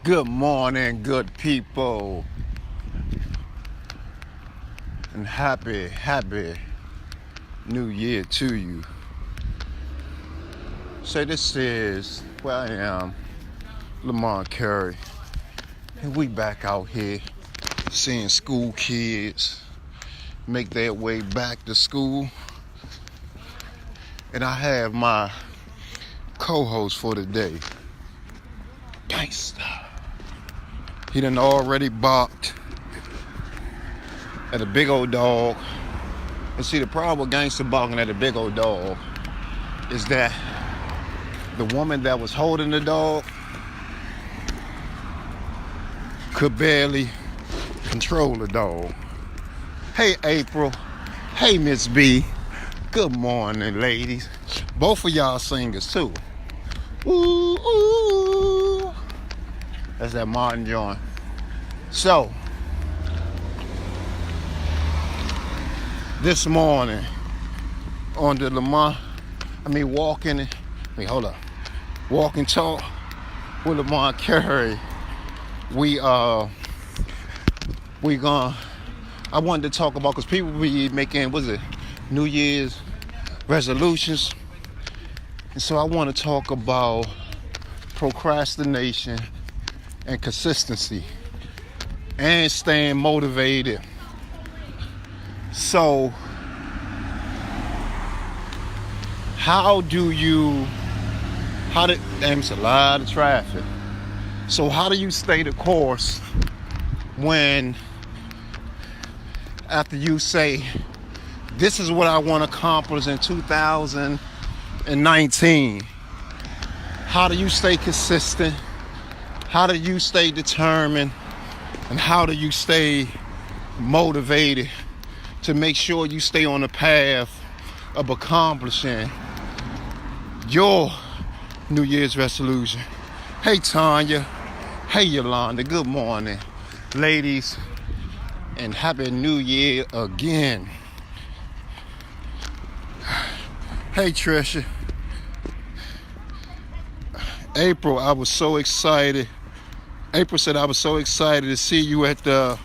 Good morning, good people, and happy New Year to you. So this is where I am, Lamont Carey, and we back out here seeing school kids make their way back to school. And I have my co-host for the day, Gangsta. He done already barked at a big old dog. And see, the problem with Gangsta barking at a big old dog is that the woman that was holding the dog could barely control the dog. Hey, April. Hey, Miss B. Good morning, ladies. Both of y'all singers, too. Ooh, ooh. That's that Martin joint. So, this morning on the walking talk with Lamont Carey, I wanted to talk about, because people be making, New Year's resolutions. And so I want to talk about procrastination and consistency and staying motivated. So it's a lot of traffic. So how do you stay the course when, after you say, this is what I want to accomplish in 2019? How do you stay consistent? How do you stay determined? And how do you stay motivated to make sure you stay on the path of accomplishing your New Year's resolution? Hey, Tanya. Hey, Yolanda. Good morning, ladies. And Happy New Year again. Hey, Trisha. April, I was so excited. April said, I was so excited to see you at the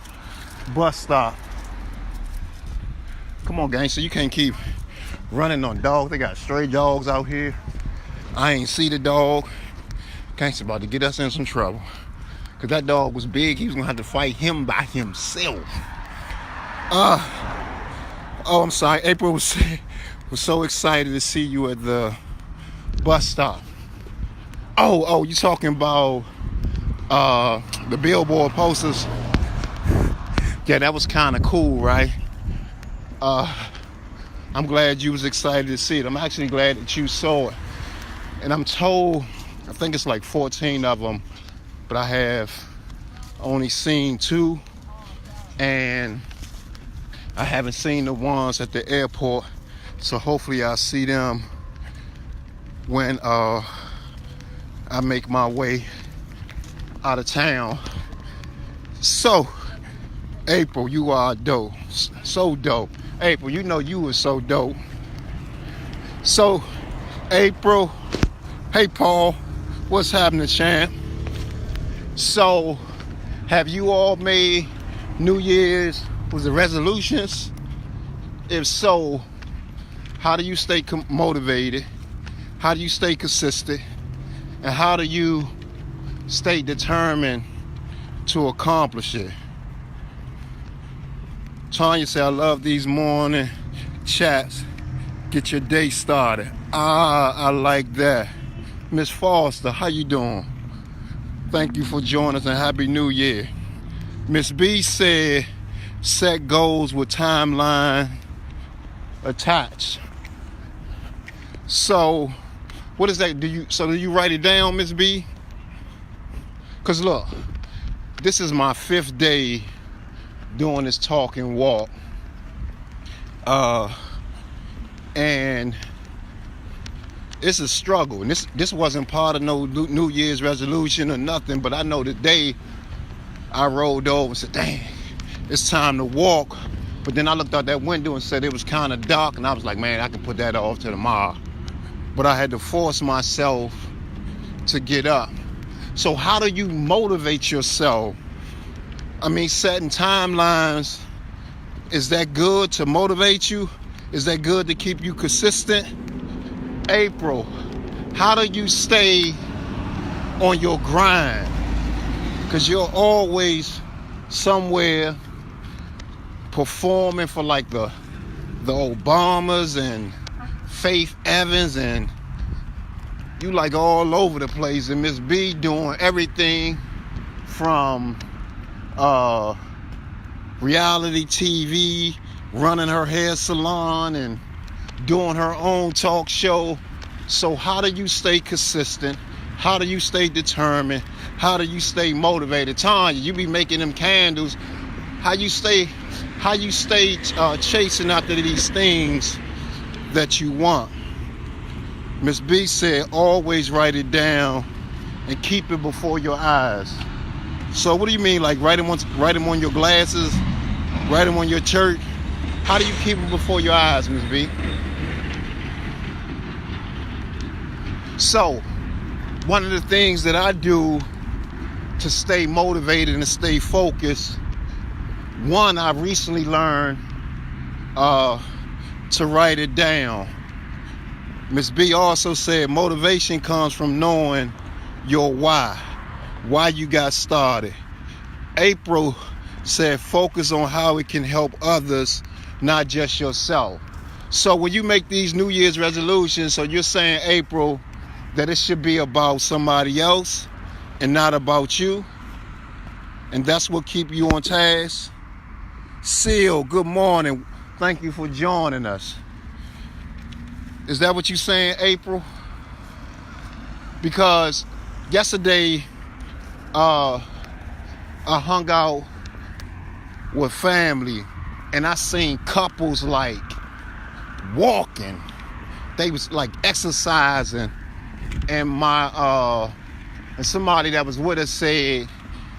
bus stop. Come on, gangster, you can't keep running on dogs. They got stray dogs out here. I ain't see the dog. Gangster about to get us in some trouble. Because that dog was big. He was going to have to fight him by himself. I'm sorry. April was so excited to see you at the bus stop. Oh, you talking about the billboard posters? Yeah, that was kind of cool, right? I'm glad you was excited to see it. I'm actually glad that you saw it. And I'm told, I think it's like 14 of them, but I have only seen 2. And I haven't seen the ones at the airport. So hopefully I'll see them when I make my way out of town. So, April, you are dope. So dope. April, you know you were so dope. So, April, hey Paul, what's happening, champ? So, have you all made New Year's resolutions? If so, how do you stay motivated? How do you stay consistent? And how do you stay determined to accomplish it? Tanya said, I love these morning chats. Get your day started. I like that. Miss Foster, how you doing? Thank you for joining us and Happy New Year. Miss B said, set goals with timeline attached. So, what is that? Do you write it down, Miss B? Because look, this is my 5th day doing this talk and walk. And it's a struggle. And this wasn't part of no New Year's resolution or nothing, but I know the day I rolled over and said, dang, it's time to walk. But then I looked out that window and said it was kind of dark, and I was like, man, I can put that off to tomorrow. But I had to force myself to get up. So how do you motivate yourself? I mean, setting timelines, is that good to motivate you? Is that good to keep you consistent? April, how do you stay on your grind? Because you're always somewhere performing for like the Obamas and Faith Evans, and you like all over the place. And Miss B doing everything from reality TV, running her hair salon, and doing her own talk show. So how do you stay consistent? How do you stay determined? How do you stay motivated? Tanya, you be making them candles. How you stay chasing after these things that you want? Miss B said, always write it down and keep it before your eyes. So what do you mean, like write them on your glasses, write them on your shirt? How do you keep it before your eyes, Miss B? So one of the things that I do to stay motivated and to stay focused, one, I recently learned to write it down. Miss B also said motivation comes from knowing your why you got started. April said focus on how it can help others, not just yourself. So when you make these New Year's resolutions, so you're saying, April, that it should be about somebody else and not about you, and that's what keep you on task. Seal, good morning. Thank you for joining us. Is that what you're saying, April? Because yesterday, I hung out with family and I seen couples like walking. They was like exercising, and and somebody that was with us said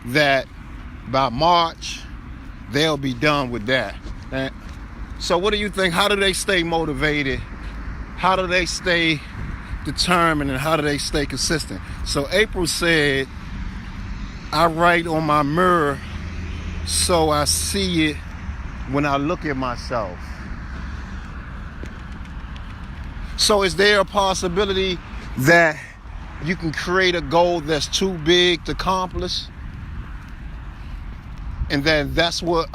that by March they'll be done with that. And so what do you think? How do they stay motivated? How do they stay determined, and how do they stay consistent? So April said, I write on my mirror so I see it when I look at myself. So is there a possibility that you can create a goal that's too big to accomplish? And that's what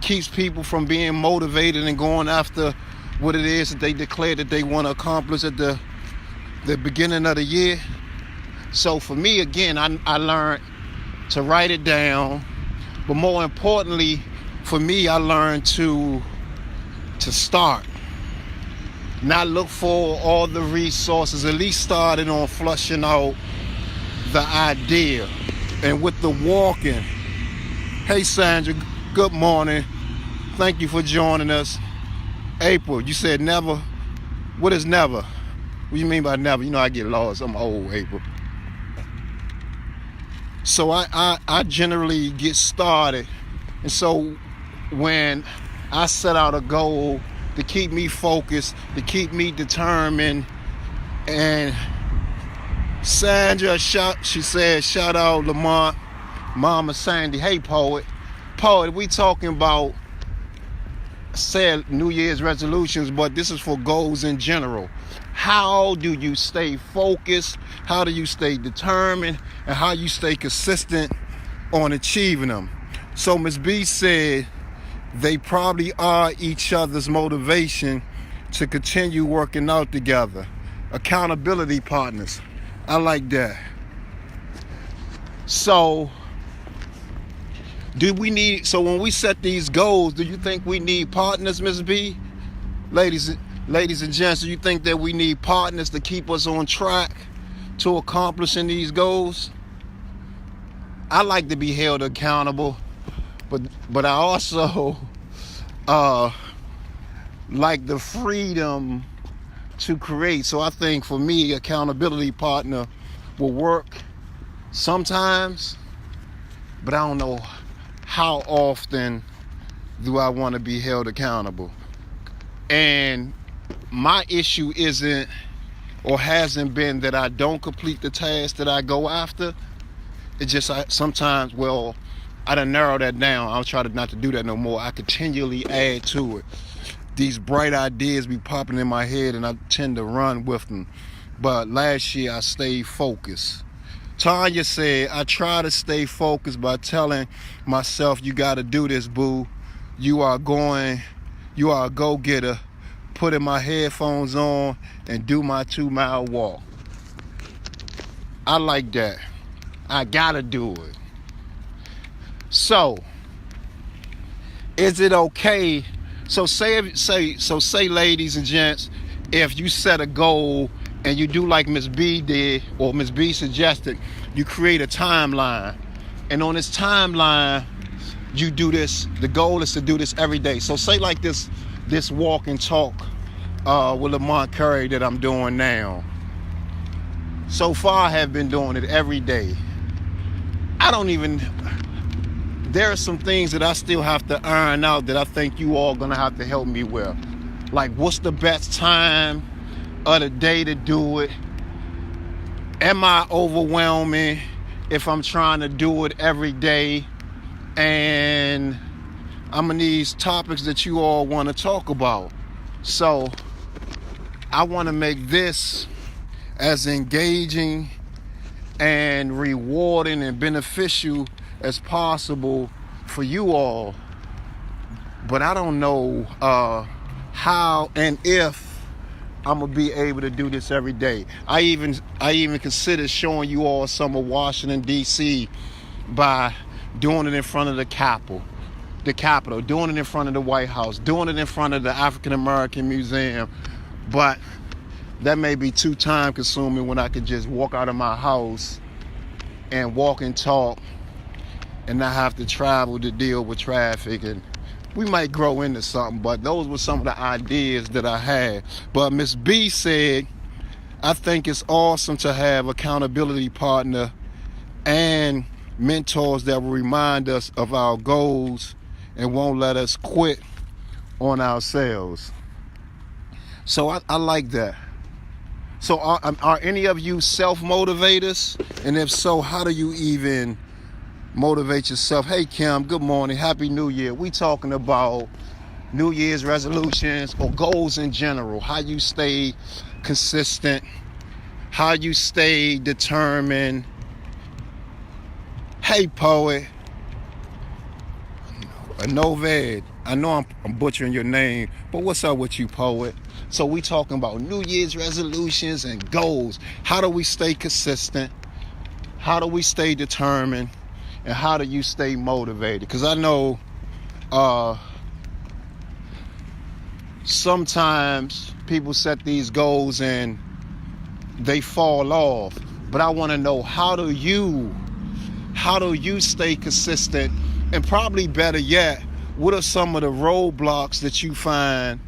keeps people from being motivated and going after what it is that they declare that they want to accomplish at the beginning of the year. So for me, again, I learned to write it down, but more importantly, for me, I learned to start. Not look for all the resources, at least starting on flushing out the idea. And with the walking, hey Sandra, good morning. Thank you for joining us. April, you said never. What is never? What do you mean by never? You know I get lost. I'm old, April. So I generally get started. And so when I set out a goal to keep me focused, to keep me determined, and Sandra, she said, shout out Lamont, Mama Sandy. Hey, Poet, we talking about said New Year's resolutions, but this is for goals in general. How do you stay focused? How do you stay determined? And how you stay consistent on achieving them? So Ms. B said they probably are each other's motivation to continue working out together. Accountability partners. I like that. So when we set these goals, do you think we need partners, Ms. B? Ladies and gents, do you think that we need partners to keep us on track to accomplishing these goals? I like to be held accountable, but I also like the freedom to create. So I think for me, accountability partner will work sometimes, but I don't know how often do I want to be held accountable. And my issue isn't or hasn't been that I don't complete the task that I go after. It just sometimes, well, I done narrowed that down. I'll try to not to do that no more. I continually add to it. These bright ideas be popping in my head and I tend to run with them. But last year I stayed focused. Tanya said, I try to stay focused by telling myself, you got to do this, boo. You are a go-getter. Putting my headphones on and do my 2-mile walk. I like that. I got to do it. So, is it okay? So say, ladies and gents, if you set a goal and you do like Miss B did, or Miss B suggested, you create a timeline. And on this timeline, you do this. The goal is to do this every day. So say like this walk and talk with Lamont Carey that I'm doing now. So far, I have been doing it every day. There are some things that I still have to iron out that I think you all gonna have to help me with. Like, what's the best time of the day to do it? Am I overwhelming if I'm trying to do it every day? And I'm gonna need topics that you all want to talk about. So I want to make this as engaging and rewarding and beneficial as possible for you all. But I don't know how and if I'm gonna be able to do this every day. I even considered showing you all some of Washington, D.C. by doing it in front of the Capitol, doing it in front of the White House, doing it in front of the African American Museum. But that may be too time consuming when I could just walk out of my house and walk and talk and not have to travel to deal with traffic. And we might grow into something, but those were some of the ideas that I had. But Miss B said, I think it's awesome to have accountability partner and mentors that will remind us of our goals and won't let us quit on ourselves. So I like that. So are any of you self-motivators? And if so, how do you even motivate yourself? Hey Kim, good morning, happy new year. We talking about New Year's resolutions or goals in general, how you stay consistent, how you stay determined. Hey poet, Noved, I know I'm butchering your name, but what's up with you, poet? So we talking about New Year's resolutions and goals. How do we stay consistent? How do we stay determined? And how do you stay motivated? Because I know sometimes people set these goals and they fall off. But I want to know, how do you stay consistent? And probably better yet, what are some of the roadblocks that you find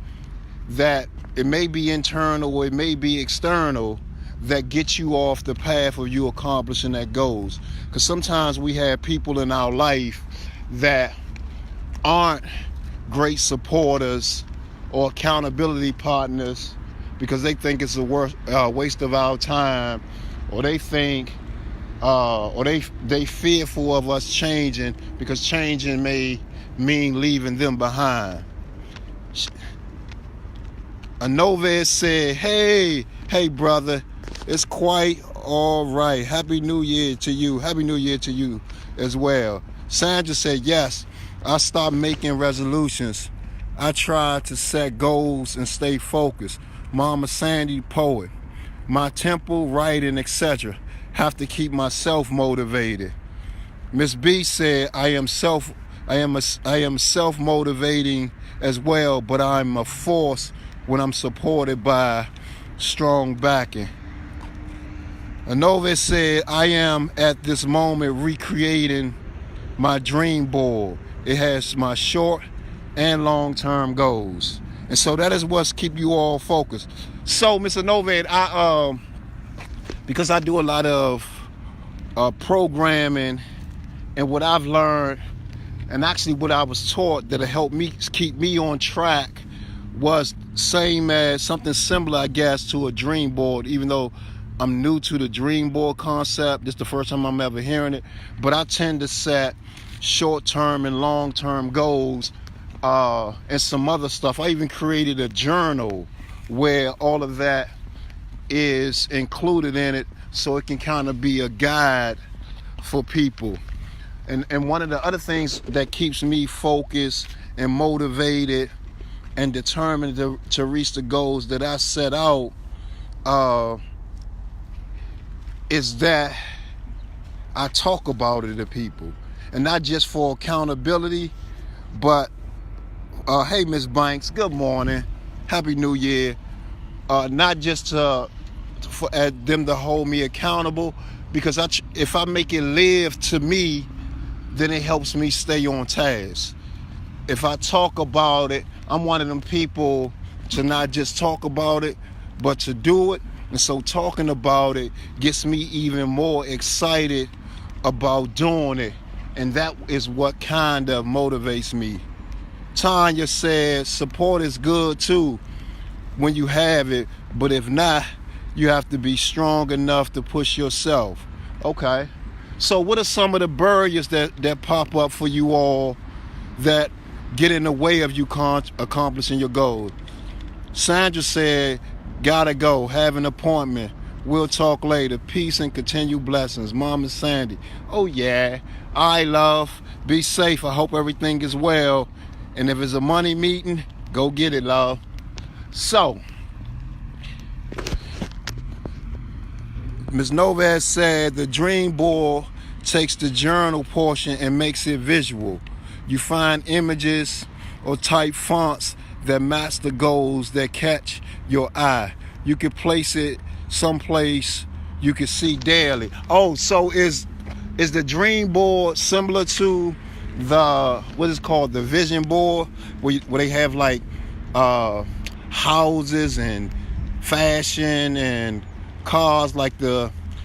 that it may be internal or it may be external that get you off the path of you accomplishing that goals? Because sometimes we have people in our life that aren't great supporters or accountability partners because they think it's a waste of our time, or they think or they fearful of us changing because changing may mean leaving them behind. Anova said, hey brother, it's quite all right. Happy New Year to you. Happy New Year to you as well. Sandra said, yes, I stopped making resolutions. I try to set goals and stay focused. Mama Sandy, poet. My temple, writing, etc. Have to keep myself motivated. Miss B said, I am self-motivating as well, but I'm a force when I'm supported by strong backing. Anova said, I am at this moment recreating my dream board. It has my short and long-term goals. And so that is what's keep you all focused. So, Mr. Noved, because I do a lot of programming, and what I've learned, and actually what I was taught that'll help me keep me on track, was same as something similar, I guess, to a dream board, even though I'm new to the dream board concept. This is the first time I'm ever hearing it. But I tend to set short-term and long-term goals and some other stuff. I even created a journal where all of that is included in it, so it can kind of be a guide for people. And one of the other things that keeps me focused and motivated and determined to reach the goals that I set out is that I talk about it to people. And not just for accountability, but hey, Miss Banks, good morning. Happy New Year. Not just for them to hold me accountable, because if I make it live to me, then it helps me stay on task. If I talk about it, I'm one of them people to not just talk about it, but to do it. And so talking about it gets me even more excited about doing it. And that is what kind of motivates me. Tanya said, support is good too when you have it, but if not, you have to be strong enough to push yourself. Okay. So what are some of the barriers that pop up for you all that get in the way of you accomplishing your goals? Sandra said, gotta go, have an appointment. We'll talk later. Peace and continued blessings. Mama Sandy. Oh yeah. All right, love. Be safe. I hope everything is well. And if it's a money meeting, go get it, love. So, Ms. Novaz said the dream board takes the journal portion and makes it visual. You find images or type fonts that match the goals that catch your eye. You can place it someplace you can see daily. Oh, so is the dream board similar to the, what is called, the vision board, where they have like houses and fashion and cars, like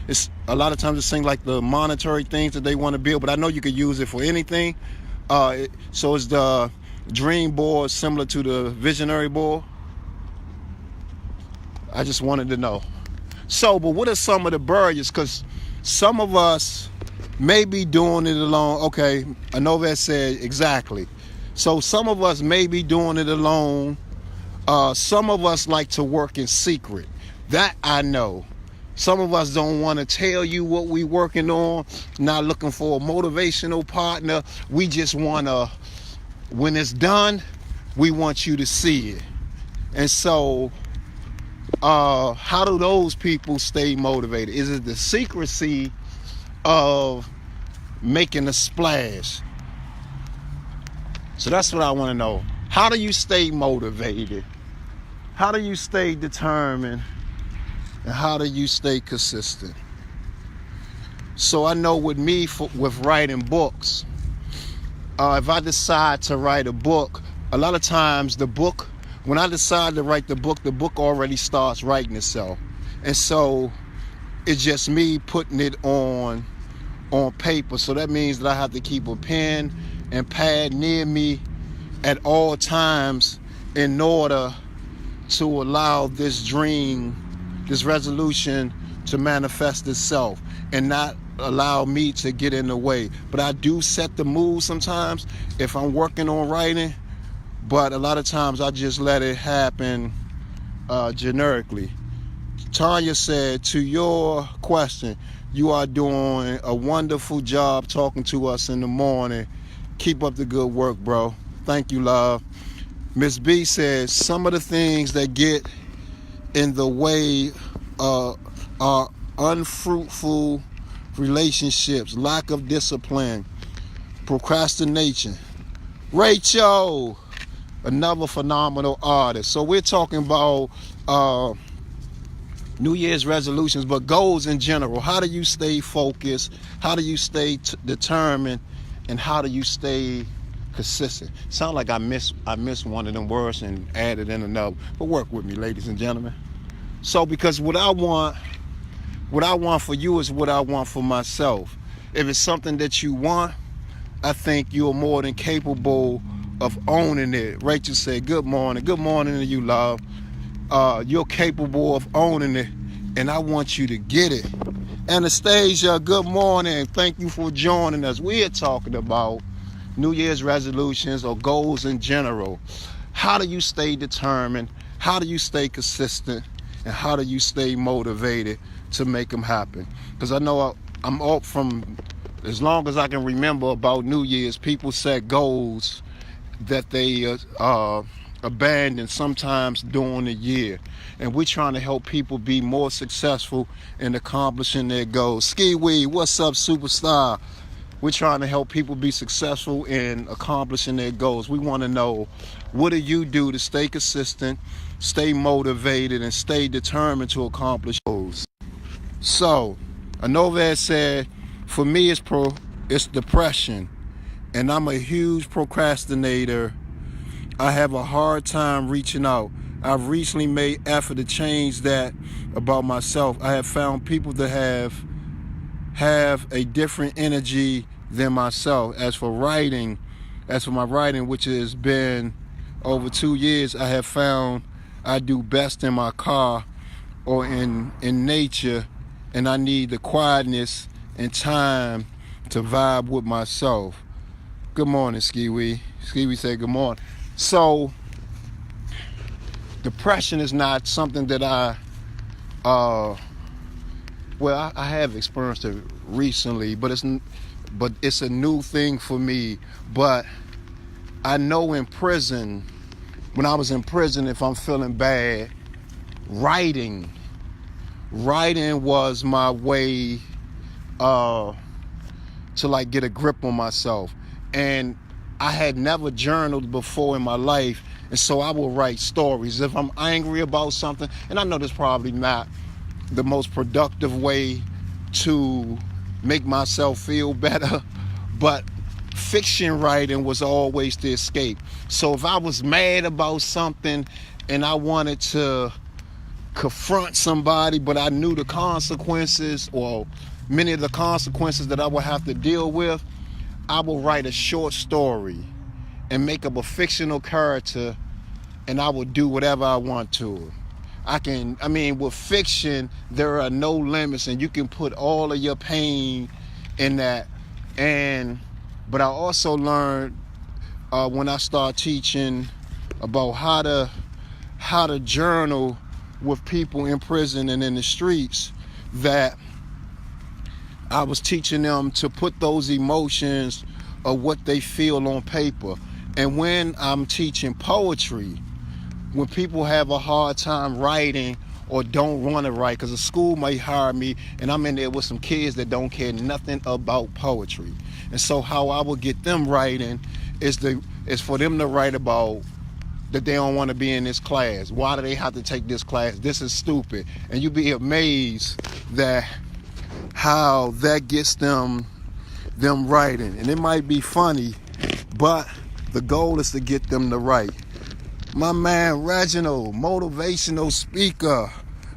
it's a lot of times it's things like the monetary things that they want to build, but I know you could use it for anything. So is the dream board similar to the visionary board? I just wanted to know. So, but what are some of the barriers? Because some of us may be doing it alone. Okay, I know that said exactly. So some of us may be doing it alone. Some of us like to work in secret. That I know. Some of us don't want to tell you what we working on. Not looking for a motivational partner. We just want to, when it's done, we want you to see it. And so, how do those people stay motivated? Is it the secrecy of making a splash? So that's what I want to know. How do you stay motivated? How do you stay determined? And how do you stay consistent? So I know with me, with writing books, if I decide to write a book, a lot of times the book, when I decide to write the book already starts writing itself. And so it's just me putting it on paper. So that means that I have to keep a pen and pad near me at all times in order to allow this dream, this resolution to manifest itself and not allow me to get in the way. But I do set the mood sometimes if I'm working on writing, but a lot of times I just let it happen generically. Tanya said, to your question, you are doing a wonderful job talking to us in the morning. Keep up the good work, bro. Thank you, love. Miss B says, some of the things that get in the way are unfruitful relationships, lack of discipline, procrastination. Rachel, another phenomenal artist. So we're talking about New Year's resolutions, but goals in general. How do you stay focused? How do you stay determined? And how do you stay consistent? Sound like I missed one of them words and added in another. But work with me, ladies and gentlemen. So because what I want for you is what I want for myself. If it's something that you want, I think you're more than capable of owning it. Rachel said, good morning. Good morning to you, love. You're capable of owning it, and I want you to get it. Anastasia, good morning. Thank you for joining us. We are talking about New Year's resolutions or goals in general. How do you stay determined? How do you stay consistent? And how do you stay motivated to make them happen? Because I know I'm up from as long as I can remember about New Year's, people set goals that they abandon sometimes during the year. And we're trying to help people be more successful in accomplishing their goals. Ski Weed, what's up, superstar? We're trying to help people be successful in accomplishing their goals. We want to know, what do you do to stay consistent, stay motivated, and stay determined to accomplish goals? So, Anovaz said, for me, it's depression, and I'm a huge procrastinator. I have a hard time reaching out. I've recently made effort to change that about myself. I have found people that have a different energy than myself. As for my writing, which has been over 2 years, I have found I do best in my car or in nature, and I need the quietness and time to vibe with myself. Good morning, Skiwi. Skiwi said good morning. So, depression is not something that I have experienced it recently, but it's a new thing for me. But I know when I was in prison, if I'm feeling bad, writing was my way to like get a grip on myself. And I had never journaled before in my life, and so I will write stories. If I'm angry about something, and I know that's probably not the most productive way to make myself feel better, but fiction writing was always the escape. So if I was mad about something and I wanted to confront somebody, but I knew the consequences, or many of the consequences that I would have to deal with, I will write a short story and make up a fictional character, and I will do whatever I want to. With fiction, there are no limits, and you can put all of your pain in that. But I also learned when I started teaching about how to journal with people in prison and in the streets, that I was teaching them to put those emotions of what they feel on paper. And when I'm teaching poetry, when people have a hard time writing or don't want to write, because a school might hire me and I'm in there with some kids that don't care nothing about poetry. And so how I would get them writing is for them to write about that they don't want to be in this class. Why do they have to take this class? This is stupid. And you'd be amazed that how that gets them writing. And it might be funny, but the goal is to get them to write. My man Reginald, motivational speaker,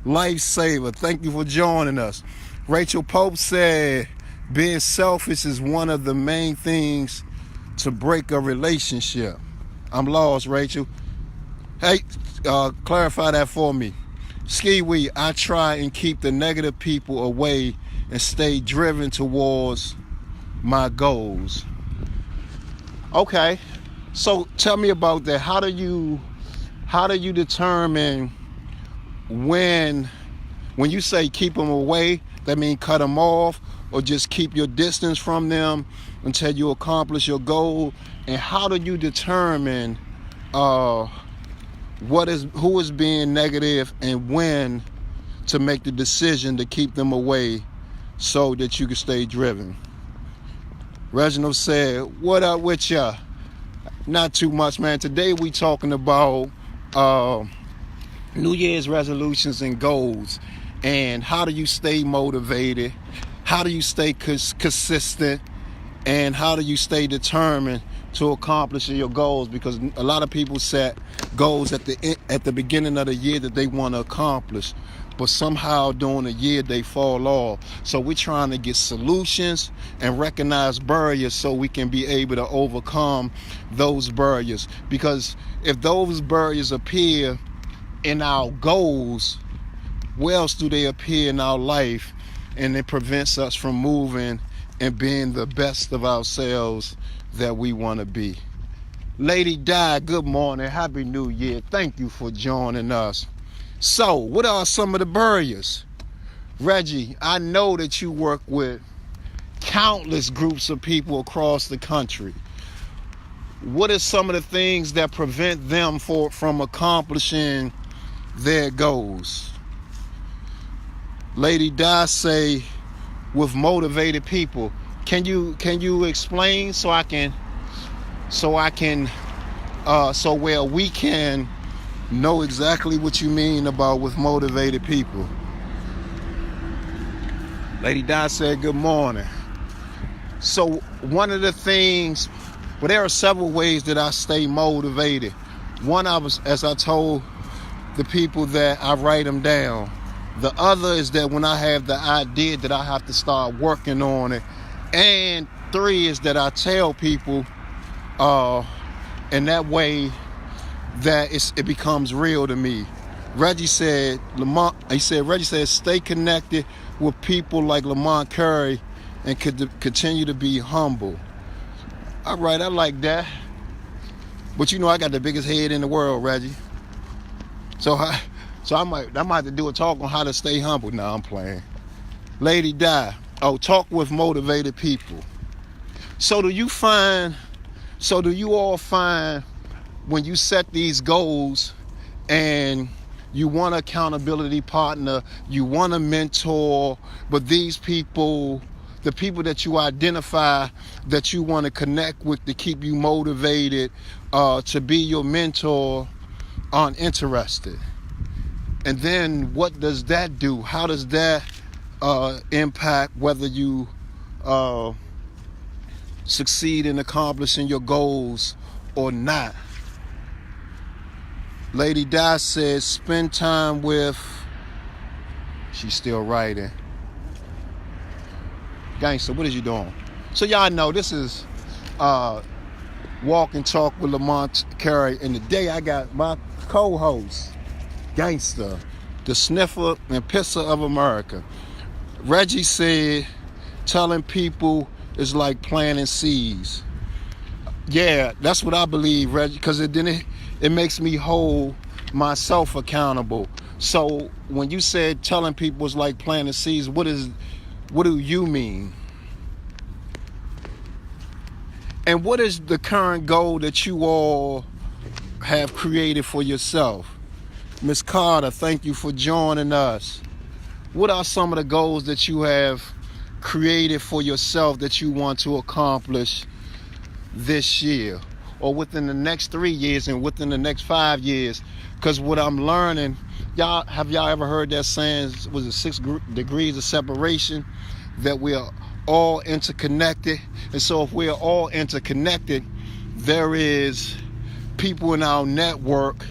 lifesaver, thank you for joining us. Rachel Pope said, being selfish is one of the main things to break a relationship. I'm lost, Rachel. Hey, clarify that for me. Skiwi, I try and keep the negative people away and stay driven towards my goals. Okay, so tell me about that. How do you determine when you say keep them away, that means cut them off, or just keep your distance from them until you accomplish your goal? And how do you determine who is being negative and when to make the decision to keep them away so that you can stay driven? Reginald said, what up with ya? Not too much, man. Today we talking about New Year's resolutions and goals, and how do you stay motivated, how do you stay consistent, and how do you stay determined to accomplish your goals? Because a lot of people set goals at the beginning of the year that they want to accomplish. but somehow during the year they fall off. So we're trying to get solutions and recognize barriers so we can be able to overcome those barriers. Because if those barriers appear in our goals, where else do they appear in our life? And it prevents us from moving and being the best of ourselves that we want to be. Lady Di, good morning. Happy New Year. Thank you for joining us. So, what are some of the barriers? Reggie, I know that you work with countless groups of people across the country. What are some of the things that prevent them from accomplishing their goals? Lady Di say, with motivated people. Can you explain so where we can know exactly what you mean about with motivated people? Lady Di said, good morning. So one of the things, well, there are several ways that I stay motivated. One, as I told the people, that I write them down. The other is that when I have the idea that I have to start working on it. And 3 is that I tell people in that way that it becomes real to me. Reggie said, stay connected with people like Lamont Carey and continue to be humble. All right, I like that. But you know I got the biggest head in the world, Reggie. So I might have to do a talk on how to stay humble. No, I'm playing. Lady Di, talk with motivated people. So do you all find when you set these goals and you want an accountability partner, you want a mentor, but these people, the people that you identify that you want to connect with to keep you motivated to be your mentor, aren't interested? And then what does that do? How does that impact whether you succeed in accomplishing your goals or not? Lady Di says, spend time with, she's still writing. Gangster, what is you doing? So y'all know this is Walk and Talk with Lamont Carey. And today I got my co-host, Gangster, the sniffer and pisser of America. Reggie said, telling people is like planting seeds. Yeah, that's what I believe, Reggie, because it makes me hold myself accountable. So when you said telling people is like planting seeds, what do you mean? And what is the current goal that you all have created for yourself? Miss Carter, thank you for joining us. What are some of the goals that you have created for yourself that you want to accomplish this year or within the next 3 years and within the next 5 years? Because what I'm learning, have y'all ever heard that saying, was it 6 degrees of separation? That we are all interconnected. And so if we're all interconnected, there is people in our network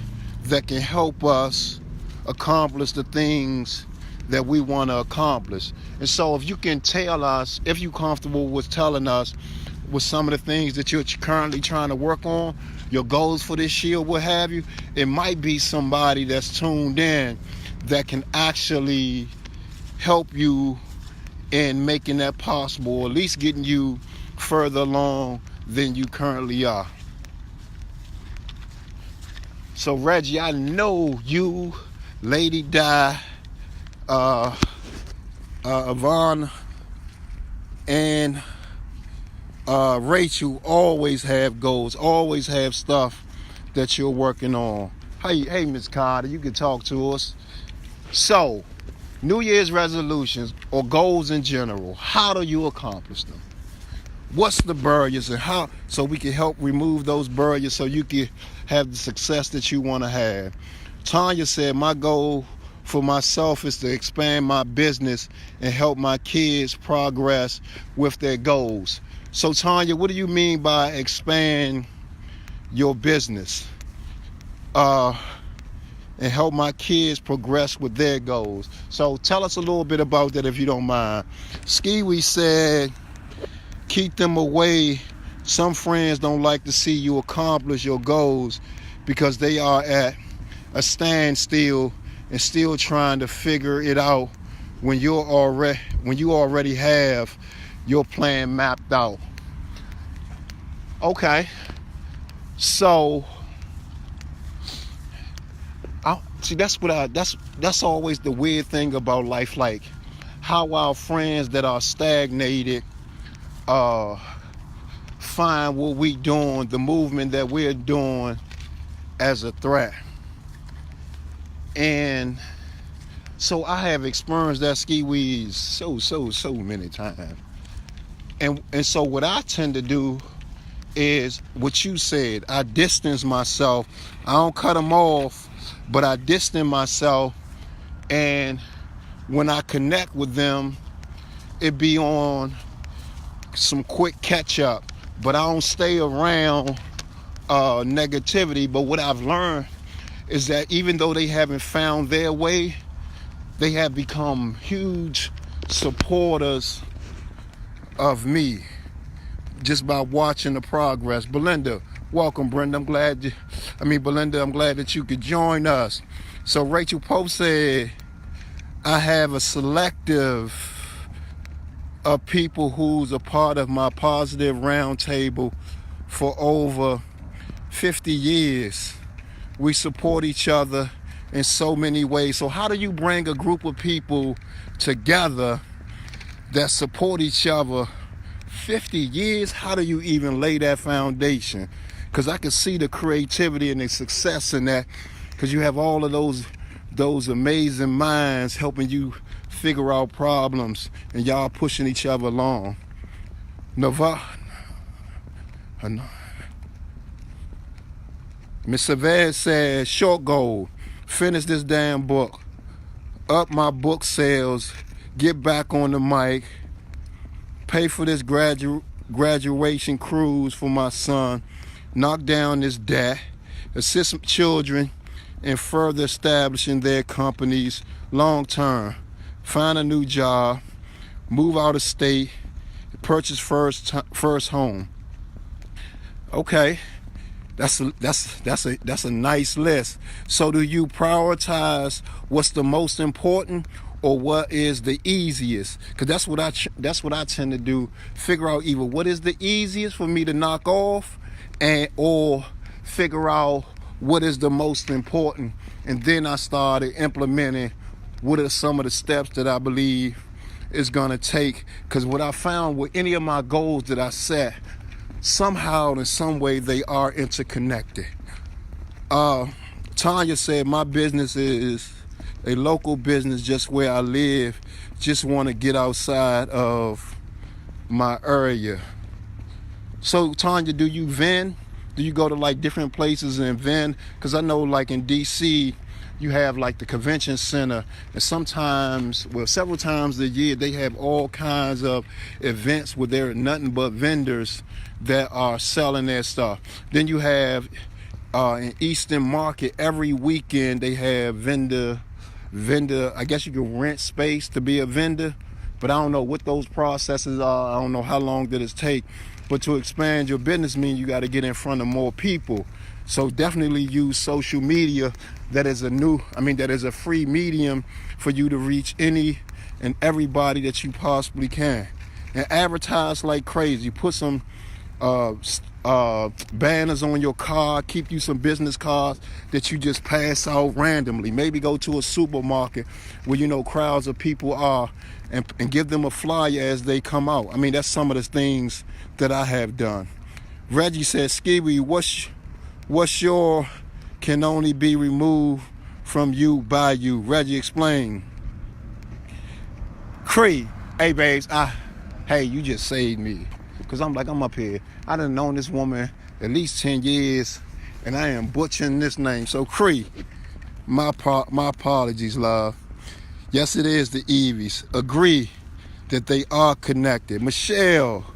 that can help us accomplish the things that we want to accomplish. And so if you can tell us, if you're comfortable with telling us with some of the things that you're currently trying to work on, your goals for this year, what have you, it might be somebody that's tuned in that can actually help you in making that possible, or at least getting you further along than you currently are. So Reggie, I know you, Lady Di, Yvonne, and Rachel always have goals, always have stuff that you're working on. Hey, Miss Carter, you can talk to us. So, New Year's resolutions or goals in general, how do you accomplish them? What's the barriers and how, so we can help remove those barriers so you can have the success that you want to have? Tanya said, my goal for myself is to expand my business and help my kids progress with their goals. So Tanya, what do you mean by expand your business? and help my kids progress with their goals. So tell us a little bit about that if you don't mind. Skiwi said, keep them away. Some friends don't like to see you accomplish your goals because they are at a standstill and still trying to figure it out when you already have your plan mapped out. Okay, so see, that's always the weird thing about life, like how our friends that are stagnated find what we doing, the movement that we're doing, as a threat. And so I have experienced that ski weeds so many times. And so what I tend to do is what you said. I distance myself. I don't cut them off, but I distance myself. And when I connect with them, it be on some quick catch up. But I don't stay around negativity. But what I've learned is that even though they haven't found their way, they have become huge supporters of me just by watching the progress. Belinda, welcome. Brenda, Belinda, I'm glad that you could join us. So Rachel Pope said, I have a selective of people who's a part of my positive roundtable for over 50 years. We support each other in so many ways. So how do you bring a group of people together that support each other 50 years? How do you even lay that foundation? Because I can see the creativity and the success in that, because you have all of those amazing minds helping you figure out problems and y'all pushing each other along. Miss Savage says, short goal, finish this damn book, up my book sales, get back on the mic, pay for this graduation cruise for my son, knock down this debt, assist children in further establishing their companies long term, find a new job, move out of state, purchase first home. Okay. That's a nice list. So do you prioritize what's the most important or what is the easiest? Because that's what I tend to do. Figure out either what is the easiest for me to knock off, or figure out what is the most important. And then I started implementing what are some of the steps that I believe is gonna take. Because what I found with any of my goals that I set, somehow in some way they are interconnected. Tanya said, my business is a local business just where I live, just want to get outside of my area. So Tanya, do you vend? Do you go to like different places and vend? Because I know like in DC you have like the convention center, and sometimes, well, several times a year, they have all kinds of events where there are nothing but vendors that are selling their stuff. Then you have in Eastern Market, every weekend they have vendor, I guess you can rent space to be a vendor, but I don't know what those processes are. I don't know how long did it take. But to expand your business means you got to get in front of more people. So definitely use social media. That is a free medium for you to reach any and everybody that you possibly can. And advertise like crazy. Put some banners on your car. Keep you some business cards that you just pass out randomly. Maybe go to a supermarket where crowds of people are, and give them a flyer as they come out. That's some of the things that I have done. Reggie says, Skiwi, what's your can only be removed from you by you? Reggie, explain. Cree, hey babes, hey, you just saved me. Because I'm up here. I done known this woman at least 10 years, and I am butchering this name. So Cree, my apologies, love. Yes, it is the Evies. Agree that they are connected. Michelle,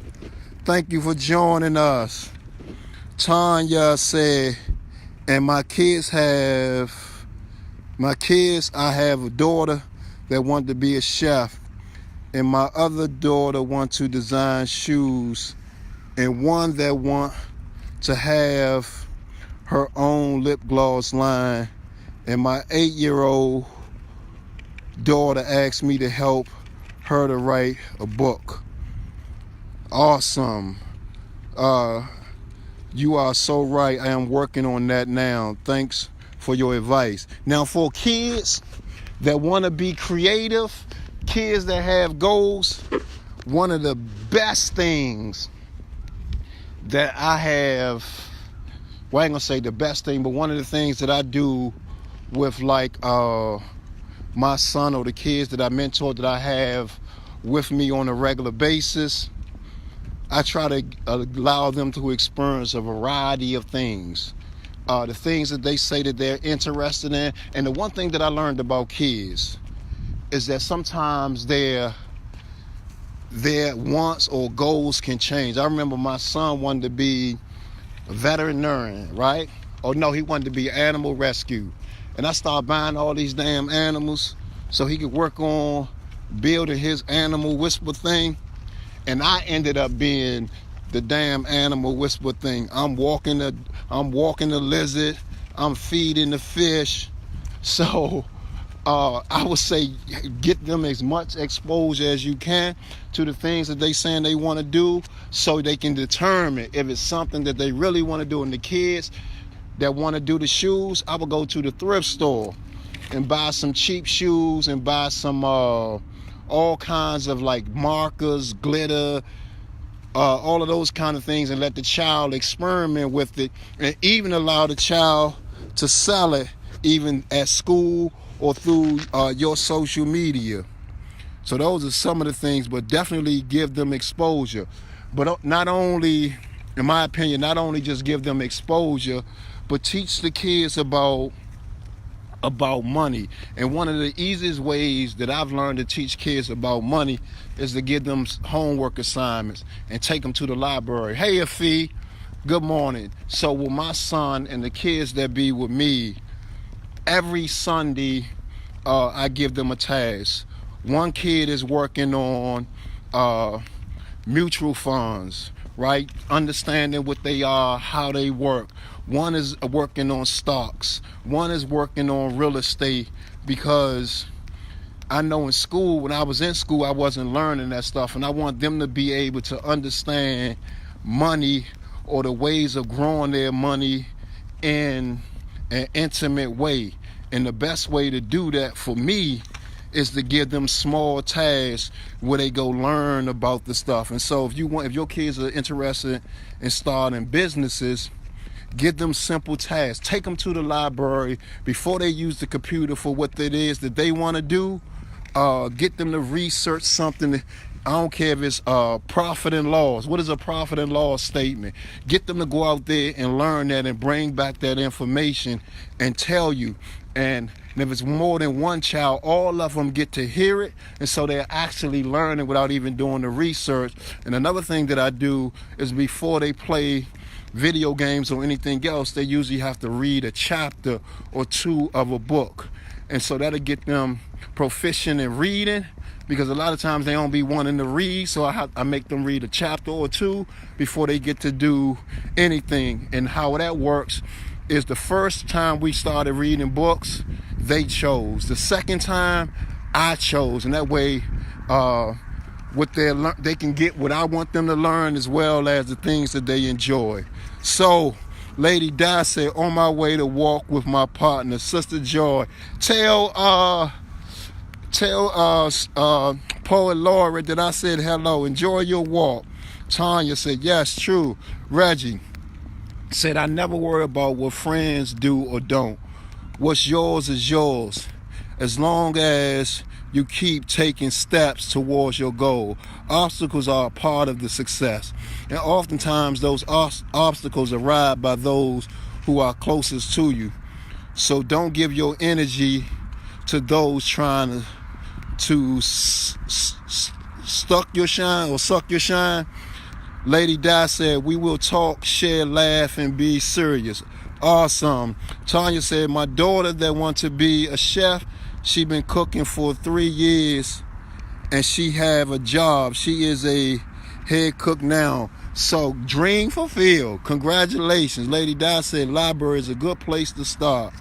thank you for joining us. Tanya said, and my kids have My kids, I have a daughter that wanted to be a chef, and my other daughter wants to design shoes, and one that want to have her own lip gloss line, and my 8-year-old daughter asked me to help her to write a book. Awesome. You are so right. I am working on that now. Thanks for your advice. Now, for kids that want to be creative, kids that have goals, one of the best things that I have, well, I ain't gonna say the best thing, but one of the things that I do with like my son or the kids that I mentor that I have with me on a regular basis, I try to allow them to experience a variety of things. The things that they say that they're interested in. And the one thing that I learned about kids is that sometimes their wants or goals can change. I remember my son wanted to be a veterinarian, right? Or no, he wanted to be animal rescue. And I started buying all these damn animals so he could work on building his animal whisper thing. And I ended up being the damn animal whisper thing. I'm walking the lizard. I'm feeding the fish. So I would say get them as much exposure as you can to the things that they saying they want to do, so they can determine if it's something that they really want to do. And the kids that want to do the shoes, I would go to the thrift store and buy some cheap shoes and buy some all kinds of like markers, glitter, all of those kind of things, and let the child experiment with it, and even allow the child to sell it even at school or through your social media. So those are some of the things, but definitely give them exposure. But not only, in my opinion, not only just give them exposure, but teach the kids about money. And one of the easiest ways that I've learned to teach kids about money is to give them homework assignments and take them to the library. Hey, Afi, good morning. So with my son and the kids that be with me, every Sunday I give them a task. One kid is working on mutual funds, right? Understanding what they are, how they work. One is working on stocks. One is working on real estate, because I know in school, when I was in school, I wasn't learning that stuff, and I want them to be able to understand money or the ways of growing their money in an intimate way. And the best way to do that for me is to give them small tasks where they go learn about the stuff. And so if your kids are interested in starting businesses, give them simple tasks. Take them to the library before they use the computer for what it is that they want to do. Get them to research something. I don't care if it's profit and loss. What is a profit and loss statement? Get them to go out there and learn that and bring back that information and tell you. And if it's more than one child, all of them get to hear it, and so they're actually learning without even doing the research. And another thing that I do is before they play video games or anything else, they usually have to read a chapter or two of a book. And so that'll get them proficient in reading, because a lot of times they don't be wanting to read, so I make them read a chapter or two before they get to do anything. And how that works is the first time we started reading books, they chose. The second time, I chose. And that way, they can get what I want them to learn, as well as the things that they enjoy. So, Lady Di said, on my way to walk with my partner, Sister Joy. Tell Poet Laura that I said hello. Enjoy your walk. Tanya said, yes, true. Reggie said, I never worry about what friends do or don't. What's yours is yours, as long as you keep taking steps towards your goal. Obstacles are a part of the success, and oftentimes those obstacles are arrived by those who are closest to you. So don't give your energy to those trying to suck your shine. Lady Di said, we will talk, share, laugh, and be serious. Awesome. Tanya said, my daughter that wants to be a chef, she been cooking for 3 years and she have a job. She is a head cook now. So dream fulfilled. Congratulations. Lady Di said library is a good place to start.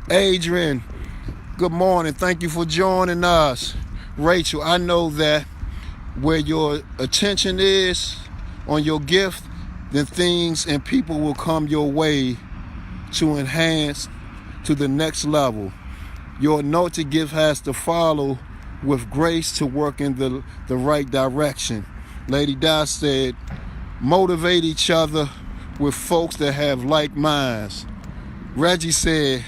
Adrian, good morning. Thank you for joining us. Rachel, I know that where your attention is on your gift, then things and people will come your way to enhance to the next level. Your anointed gift has to follow with grace to work in the right direction. Lady Di said, motivate each other with folks that have like minds. Reggie said,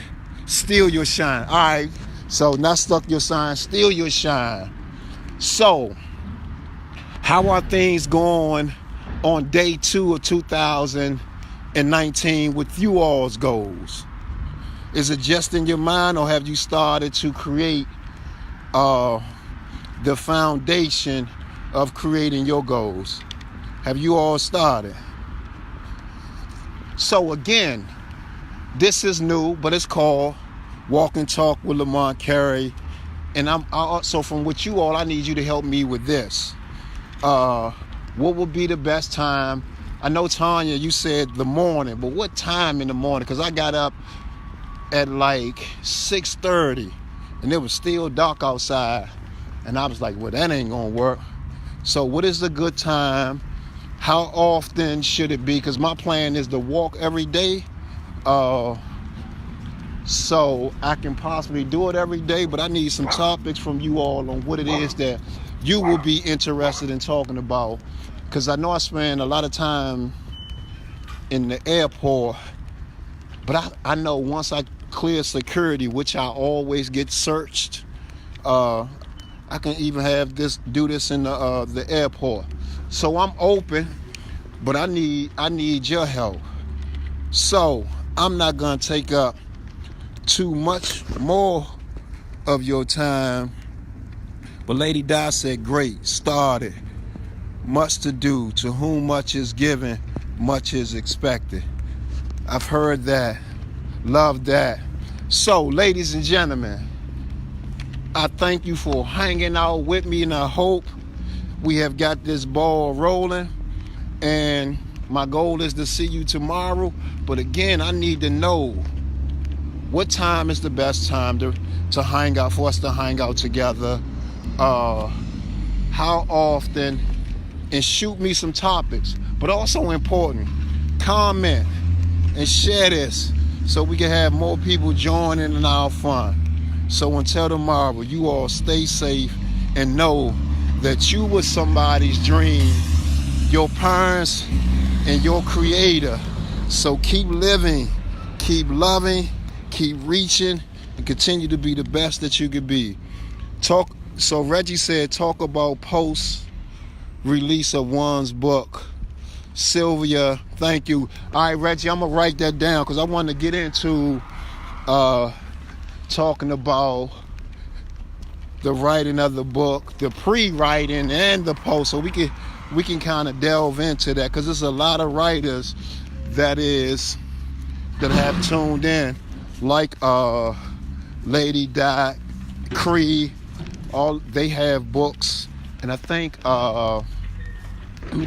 steal your shine. All right, so not stuck your shine, steal your shine. So, how are things going on day 2 of 2019 with you all's goals? Is it just in your mind, or have you started to create the foundation of creating your goals? Have you all started? So again, this is new, but it's called Walk and Talk with Lamont Carey. And so from what you all, I need you to help me with this. What would be the best time? I know, Tanya, you said the morning, but what time in the morning? Because I got up at like 6:30 and it was still dark outside. And I was like, well, that ain't gonna work. So what is a good time? How often should it be? Because my plan is to walk every day. So I can possibly do it every day, but I need some topics from you all on what it is that you will be interested in talking about. Because I know I spend a lot of time in the airport, but I know once I clear security, which I always get searched, I can even do this in the airport. So I'm open, but I need your help. So I'm not gonna take up too much more of your time. But Lady Di said, great, started. Much to do. To whom much is given, much is expected. I've heard that. Love that. So, ladies and gentlemen, I thank you for hanging out with me, and I hope we have got this ball rolling. And my goal is to see you tomorrow. But again, I need to know what time is the best time to hang out, for us to hang out together. How often? And shoot me some topics. But also important, comment and share this so we can have more people joining in our fun. So until tomorrow, you all stay safe and know that you were somebody's dream, your parents and your creator. So keep living, keep loving, keep reaching, and continue to be the best that you could be. So Reggie said, talk about post-release of one's book. Sylvia, thank you. All right, Reggie, I'm going to write that down because I want to get into talking about the writing of the book, the pre-writing and the post, so we can kind of delve into that, because there's a lot of writers that have tuned in, like Lady Di, Cree, they have books, and I think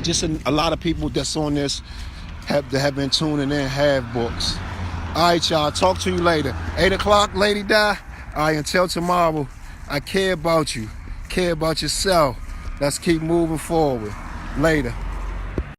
just a lot of people that's on this have been tuning in have books. All right, y'all, talk to you later. 8 o'clock, Lady Di. All right, until tomorrow, I care about you. Care about yourself. Let's keep moving forward. Later.